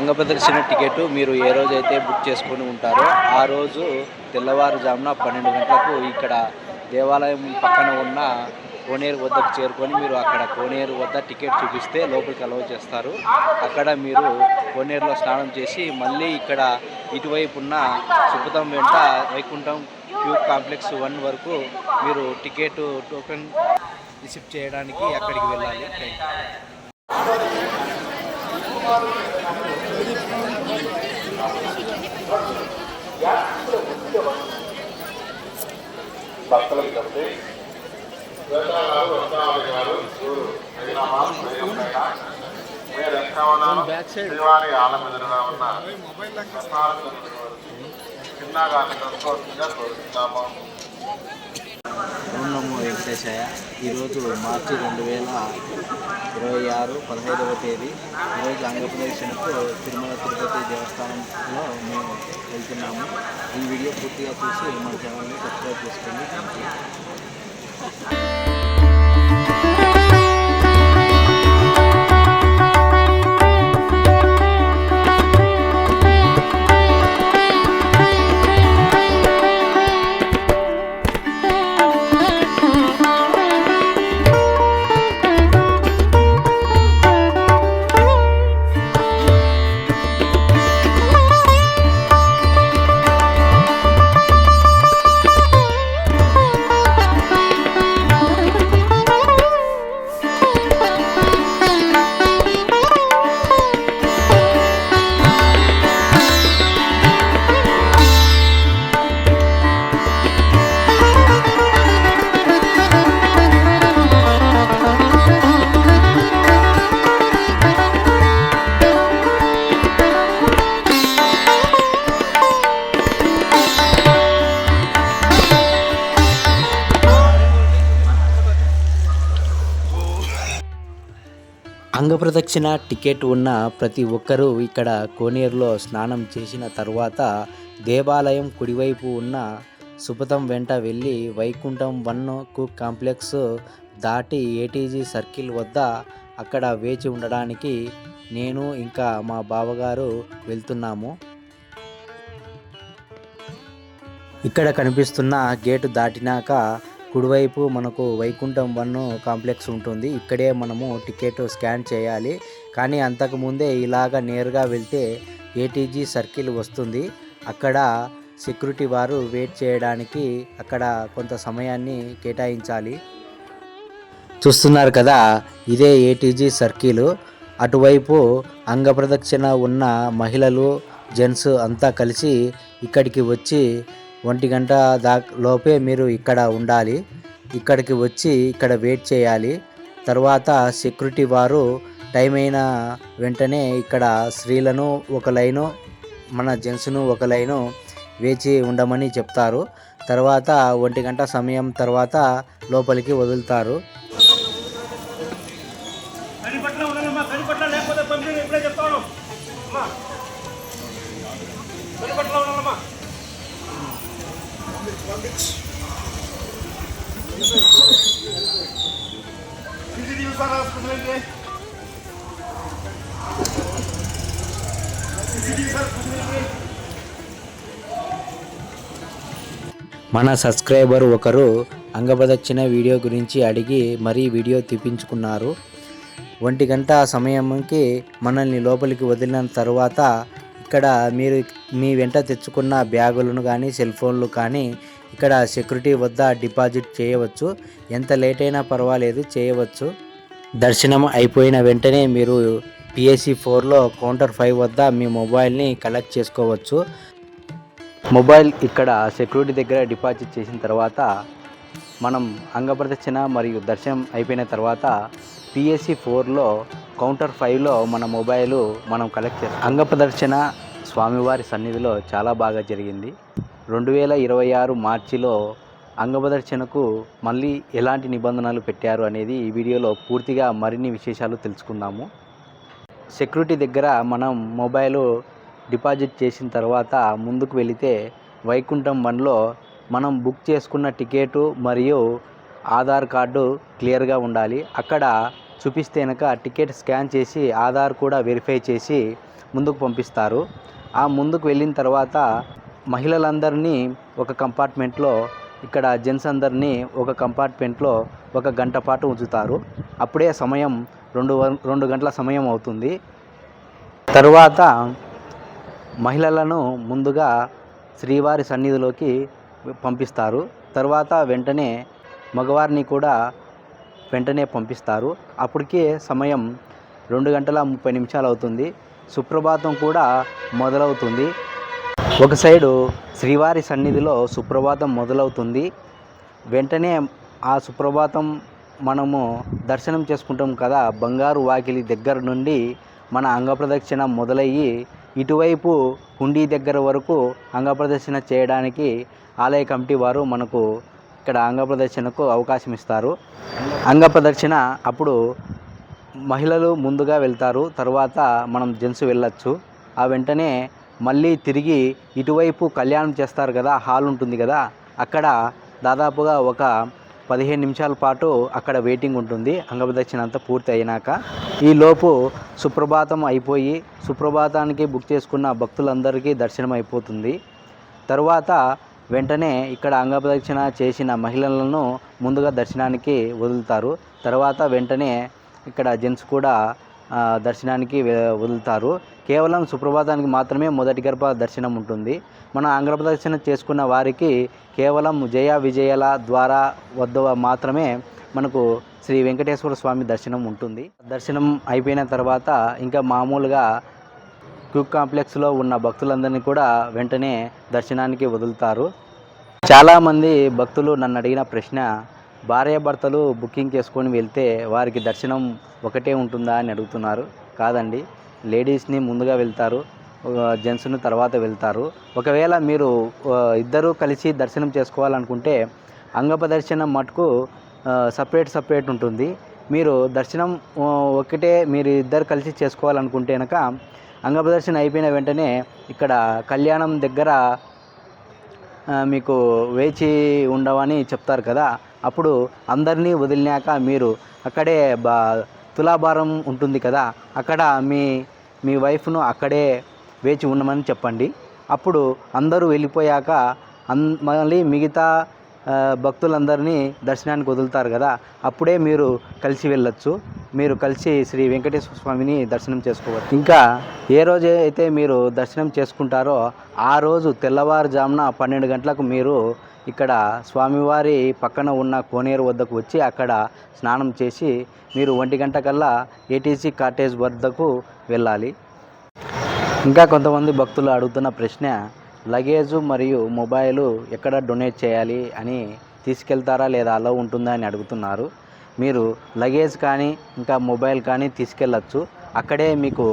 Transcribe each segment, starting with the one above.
అంగప్రదర్శన ticket మీరు ఏ రోజైతే book చేసుకొని ఉంటారో ఆ రోజు తెల్లవారుజామున 12 గంటలకు ఇక్కడ దేవాలయం పక్కన ఉన్న కోనేరు వద్దకు చేరుకొని మీరు అక్కడ కోనేరు వద్ద టికెట్ చూపిస్తే లోపలికి అలౌ చేస్తారు. అక్కడ మీరు కోనేరులో స్నానం చేసి మళ్ళీ ఇక్కడ ఇటువైపు ఉన్న సుబ్బతం వెంట వైకుంఠం క్యూ కాంప్లెక్స్ 1 వరకు మీరు టికెట్ టోకెన్ రిసీవ్ చేయడానికి అక్కడికి వెళ్ళాలి. శ్రీవారి ఆలం ఎదురుగా ఉన్న చిన్నగా కోరుతున్నాము. ఓం నమో వెంకటేశాయ. ఈరోజు మార్చి 2026 15వ తేదీ. ఈరోజు ఆంధ్రప్రదేశ్కు తిరుమల తిరుపతి దేవస్థానంలో మేము వెళ్తున్నాము. ఈ వీడియో పూర్తిగా చూసి మన ఛానల్ని సబ్స్క్రైబ్ చేసుకోండి. Thank you. అంగప్రదక్షిణ టికెట్ ఉన్న ప్రతి ఒక్కరూ ఇక్కడ కోనేరులో స్నానం చేసిన తర్వాత దేవాలయం కుడివైపు ఉన్న సుబ్బతం వెంట వెళ్ళి వైకుంఠం 1 క్యూ కాంప్లెక్స్ దాటి ఏటీజీ సర్కిల్ వద్ద అక్కడ వేచి ఉండడానికి నేను ఇంకా మా బావగారు వెళ్తున్నాము. ఇక్కడ కనిపిస్తున్న గేటు దాటినాక కుడివైపు మనకు వైకుంఠం 1 కాంప్లెక్స్ ఉంటుంది. ఇక్కడే మనము టికెట్ స్కాన్ చేయాలి. కానీ అంతకుముందే ఇలాగ నేరుగా వెళ్తే ఏటీజీ సర్కిల్ వస్తుంది. అక్కడ సెక్యూరిటీ వారు వెయిట్ చేయడానికి అక్కడ కొంత సమయాన్ని కేటాయించాలి. చూస్తున్నారు కదా, ఇదే ఏటీజీ సర్కిల్. అటువైపు అంగప్రదక్షిణ ఉన్న మహిళలు జెంట్స్ అంతా కలిసి ఇక్కడికి వచ్చి 1 గంట లోపే మీరు ఇక్కడ ఉండాలి. ఇక్కడికి వచ్చి ఇక్కడ వెయిట్ చేయాలి. తర్వాత సెక్యూరిటీ వారు టైం అయిన వెంటనే ఇక్కడ స్త్రీలను ఒక లైను, మన జెంట్స్ను ఒక లైను వేచి ఉండమని చెప్తారు. తర్వాత 1 గంట సమయం తర్వాత లోపలికి వదులుతారు. మన సబ్స్క్రైబర్ ఒకరు అంగప్రదక్షిణ వీడియో గురించి అడిగి మరీ వీడియో తీపించుకున్నారు. 1 గంట సమయంకి మనల్ని లోపలికి వదిలిన తర్వాత ఇక్కడ మీరు మీ వెంట తెచ్చుకున్న బ్యాగులను కానీ సెల్ ఫోన్లు కానీ ఇక్కడ సెక్యూరిటీ వద్ద డిపాజిట్ చేయవచ్చు. ఎంత లేట్ అయినా పర్వాలేదు, చేయవచ్చు. దర్శనం అయిపోయిన వెంటనే మీరు PSC 4లో కౌంటర్ 5 వద్ద మీ మొబైల్ని కలెక్ట్ చేసుకోవచ్చు. మొబైల్ ఇక్కడ సెక్యూరిటీ దగ్గర డిపాజిట్ చేసిన తర్వాత మనం అంగప్రదక్షిణ మరియు దర్శనం అయిపోయిన తర్వాత PSC 4లో కౌంటర్ 5లో మన మొబైల్ మనం కలెక్ట్ చేస్తాం. అంగప్రదక్షిణ స్వామివారి సన్నిధిలో చాలా బాగా జరిగింది. 2026 మార్చిలో అంగప్రదక్షిణకు మళ్ళీ ఎలాంటి నిబంధనలు పెట్టారు అనేది ఈ వీడియోలో పూర్తిగా మరిన్ని విశేషాలు తెలుసుకుందాము. సెక్యూరిటీ దగ్గర మనం మొబైల్ డిపాజిట్ చేసిన తర్వాత ముందుకు వెళితే వైకుంఠం 1లో మనం బుక్ చేసుకున్న టికెట్ మరియు ఆధార్ కార్డు క్లియర్గా ఉండాలి. అక్కడ చూపిస్తే కనుక టికెట్ స్కాన్ చేసి ఆధార్ కూడా వెరిఫై చేసి ముందుకు పంపిస్తారు. ఆ ముందుకు వెళ్ళిన తర్వాత మహిళలందరినీ ఒక కంపార్ట్మెంట్లో, ఇక్కడ జెంట్స్ అందరినీ ఒక కంపార్ట్మెంట్లో 1 గంట పాటు ఉంచుతారు. అప్పుడే సమయం 2 గంటల సమయం అవుతుంది. తరువాత మహిళలను ముందుగా శ్రీవారి సన్నిధిలోకి పంపిస్తారు. తర్వాత వెంటనే మగవారిని కూడా వెంటనే పంపిస్తారు. అప్పటికే సమయం 2 గంటల 30 నిమిషాలు అవుతుంది. సుప్రభాతం కూడా మొదలవుతుంది. ఒక సైడు శ్రీవారి సన్నిధిలో సుప్రభాతం మొదలవుతుంది. వెంటనే ఆ సుప్రభాతం మనము దర్శనం చేసుకుంటాం కదా, బంగారు వాకిలి దగ్గర నుండి మన అంగప్రదక్షిణ మొదలయ్యి ఇటువైపు హుండీ దగ్గర వరకు అంగప్రదక్షిణ చేయడానికి ఆలయ కమిటీ వారు మనకు ఇక్కడ అంగప్రదక్షిణకు అవకాశం ఇస్తారు. అంగప్రదక్షిణ అప్పుడు మహిళలు ముందుగా వెళ్తారు, తర్వాత మనం జెంట్స్ వెళ్ళొచ్చు. ఆ వెంటనే మళ్ళీ తిరిగి ఇటువైపు కళ్యాణం చేస్తారు కదా, హాల్ ఉంటుంది కదా, అక్కడ దాదాపుగా ఒక 15 నిమిషాల పాటు అక్కడ వెయిటింగ్ ఉంటుంది అంగప్రదక్షిణ అంతా పూర్తి అయినాక. ఈలోపు సుప్రభాతం అయిపోయి సుప్రభాతానికి బుక్ చేసుకున్న భక్తులందరికీ దర్శనం అయిపోతుంది. తరువాత వెంటనే ఇక్కడ అంగప్రదక్షిణ చేసిన మహిళలను ముందుగా దర్శనానికి వదులుతారు. తర్వాత వెంటనే ఇక్కడ జెంట్స్ కూడా దర్శనానికి వదులుతారు. కేవలం సుప్రభాతానికి మాత్రమే మొదటి గర్భ దర్శనం ఉంటుంది. మన అంగప్రదక్షిణ చేసుకున్న వారికి కేవలం జయ విజయాల ద్వారా వద్ద మాత్రమే మనకు శ్రీ వెంకటేశ్వర స్వామి దర్శనం ఉంటుంది. దర్శనం అయిపోయిన తర్వాత ఇంకా మామూలుగా క్యూ కాంప్లెక్స్లో ఉన్న భక్తులందరినీ కూడా వెంటనే దర్శనానికి వదులుతారు. చాలామంది భక్తులు నన్ను అడిగిన ప్రశ్న, భార్యాభర్తలు బుకింగ్ చేసుకొని వెళ్తే వారికి దర్శనం ఒకటే ఉంటుందా అని అడుగుతున్నారు. కాదండి, లేడీస్ని ముందుగా వెళ్తారు, జెంట్స్ని తర్వాత వెళ్తారు. ఒకవేళ మీరు ఇద్దరూ కలిసి దర్శనం చేసుకోవాలనుకుంటే అంగప్రదక్షిణ మటుకు సపరేట్ ఉంటుంది. మీరు దర్శనం ఒకటే మీరు ఇద్దరు కలిసి చేసుకోవాలనుకుంటే కనుక అంగప్రదక్షిణ అయిపోయిన వెంటనే ఇక్కడ కళ్యాణం దగ్గర మీకు వేచి ఉండవని చెప్తారు కదా, అప్పుడు అందరినీ వదిలినాక మీరు అక్కడే తులాభారం ఉంటుంది కదా, అక్కడ మీ వైఫ్ను అక్కడే వేచి ఉండమని చెప్పండి. అప్పుడు అందరూ వెళ్ళిపోయాక మళ్ళీ మిగతా భక్తులందరినీ దర్శనానికి వదులుతారు కదా, అప్పుడే మీరు కలిసి వెళ్ళొచ్చు. మీరు కలిసి శ్రీ వెంకటేశ్వర స్వామిని దర్శనం చేసుకోవచ్చు. ఇంకా ఏ రోజు అయితే మీరు దర్శనం చేసుకుంటారో ఆ రోజు తెల్లవారుజామున 12 గంటలకు మీరు ఇక్కడ స్వామివారి పక్కన ఉన్న కోనేరు వద్దకు వచ్చి అక్కడ స్నానం చేసి మీరు 1 గంట కల్లా ఏటీసీ కాటేజ్ వద్దకు వెళ్ళాలి. ఇంకా కొంతమంది భక్తులు అడుగుతున్న ప్రశ్న, లగేజు మరియు మొబైలు ఎక్కడ డొనేట్ చేయాలి అని తీసుకెళ్తారా లేదా అలా ఉంటుందా అని అడుగుతున్నారు. మీరు లగేజ్ కానీ ఇంకా మొబైల్ కానీ తీసుకెళ్ళచ్చు. అక్కడే మీకు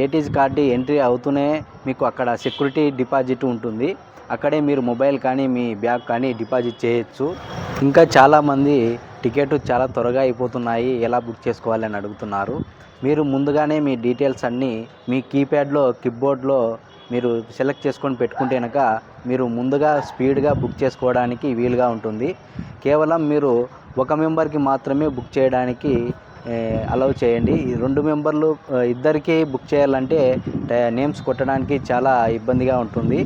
ఏటీసీ కార్డు ఎంట్రీ అవుతూనే మీకు అక్కడ సెక్యూరిటీ డిపాజిట్ ఉంటుంది. అక్కడే మీరు మొబైల్ కానీ మీ బ్యాగ్ కానీ డిపాజిట్ చేయొచ్చు. ఇంకా చాలామంది టికెట్ చాలా త్వరగా అయిపోతున్నాయి, ఎలా బుక్ చేసుకోవాలని అడుగుతున్నారు. మీరు ముందుగానే మీ డీటెయిల్స్ అన్నీ మీ కీప్యాడ్లో కిప్బోర్డ్లో మీరు సెలెక్ట్ చేసుకొని పెట్టుకుంటే కనుక మీరు ముందుగా స్పీడ్గా బుక్ చేసుకోవడానికి వీలుగా ఉంటుంది. కేవలం మీరు 1 మెంబర్కి మాత్రమే బుక్ చేయడానికి అలౌ చేయండి. 2 మెంబర్లు ఇద్దరికి బుక్ చేయాలంటే నేమ్స్ కొట్టడానికి చాలా ఇబ్బందిగా ఉంటుంది,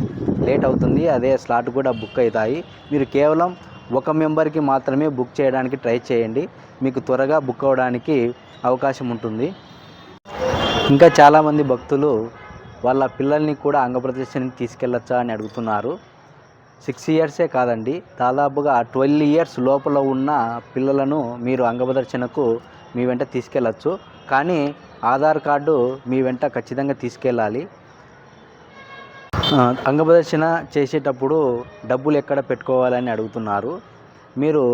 లేట్ అవుతుంది, అదే స్లాట్ కూడా బుక్ అవుతాయి. మీరు కేవలం 1 మెంబర్కి మాత్రమే బుక్ చేయడానికి ట్రై చేయండి, మీకు త్వరగా బుక్ అవ్వడానికి అవకాశం ఉంటుంది. ఇంకా చాలామంది భక్తులు వాళ్ళ పిల్లల్ని కూడా అంగప్రదక్షిణకి తీసుకెళ్ళచ్చా అని అడుగుతున్నారు. 6 ఇయర్సే కాదండి, దాదాపుగా 12 ఇయర్స్ లోపల ఉన్న పిల్లలను మీరు అంగప్రదక్షిణకు మీ వెంట తీసుకెళ్ళచ్చు. కానీ ఆధార్ కార్డు మీ వెంట ఖచ్చితంగా తీసుకెళ్ళాలి. అంగప్రదక్షిణ చేసేటప్పుడు డబ్బులు ఎక్కడ పెట్టుకోవాలని అడుగుతున్నారు. మీరు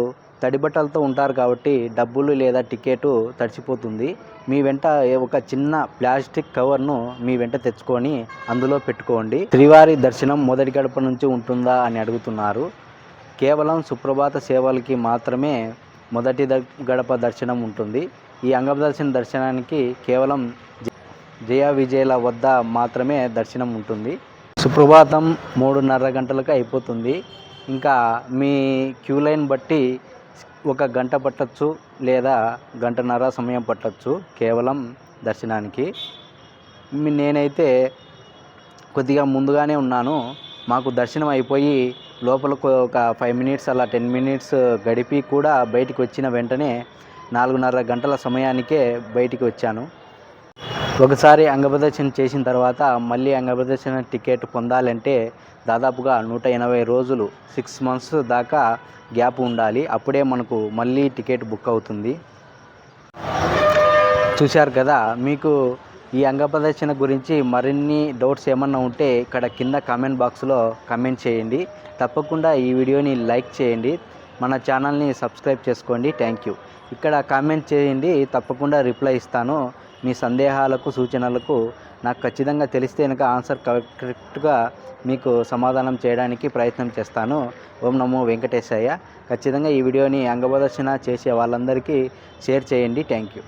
తడి బట్టలతో ఉంటారు కాబట్టి డబ్బులు లేదా టికెట్ తడిసిపోతుంది. మీ వెంట ఒక చిన్న ప్లాస్టిక్ కవర్ను మీ వెంట తెచ్చుకొని అందులో పెట్టుకోండి. శ్రీవారి దర్శనం మొదటి గడప నుంచి ఉంటుందా అని అడుగుతున్నారు. కేవలం సుప్రభాత సేవలకి మాత్రమే మొదటి గడప దర్శనం ఉంటుంది. ఈ అంగప్రదక్షిణ దర్శనానికి కేవలం జయ విజయల వద్ద మాత్రమే దర్శనం ఉంటుంది. సుప్రభాతం 3:30 గంటలకు అయిపోతుంది. ఇంకా మీ క్యూ లైన్ బట్టి 1 గంట పట్టచ్చు లేదా 1:30 సమయం పట్టచ్చు కేవలం దర్శనానికి. నేనైతే కొద్దిగా ముందుగానే ఉన్నాను. మాకు దర్శనం అయిపోయి లోపలకు ఒక 5 మినిట్స్ అలా 10 మినిట్స్ గడిపి కూడా బయటికి వచ్చిన వెంటనే 4:30 గంటల సమయానికే బయటికి వచ్చాను. ఒకసారి అంగప్రదక్షిణ చేసిన తర్వాత మళ్ళీ అంగప్రదక్షిణ టికెట్ పొందాలంటే దాదాపుగా 180 రోజులు 6 మంత్స్ దాకా గ్యాప్ ఉండాలి. అప్పుడే మనకు మళ్ళీ టికెట్ బుక్ అవుతుంది. చూశారు కదా, మీకు ఈ అంగప్రదక్షిణ గురించి మరిన్ని డౌట్స్ ఏమన్నా ఉంటే ఇక్కడ కింద కామెంట్ బాక్స్లో కామెంట్ చేయండి. తప్పకుండా ఈ వీడియోని లైక్ చేయండి, మన ఛానల్ని సబ్స్క్రైబ్ చేసుకోండి. Thank you. ఇక్కడ కామెంట్ చేయండి, తప్పకుండా రిప్లై ఇస్తాను. మీ సందేహాలకు సూచనలకు నాకు ఖచ్చితంగా తెలిస్తే కనుక ఆన్సర్ కరెక్ట్గా మీకు సమాధానం చేయడానికి ప్రయత్నం చేస్తాను. ఓం నమో వెంకటేశాయ. ఖచ్చితంగా ఈ వీడియోని అంగప్రదక్షిణ చేసే వాళ్ళందరికీ షేర్ చేయండి. Thank you.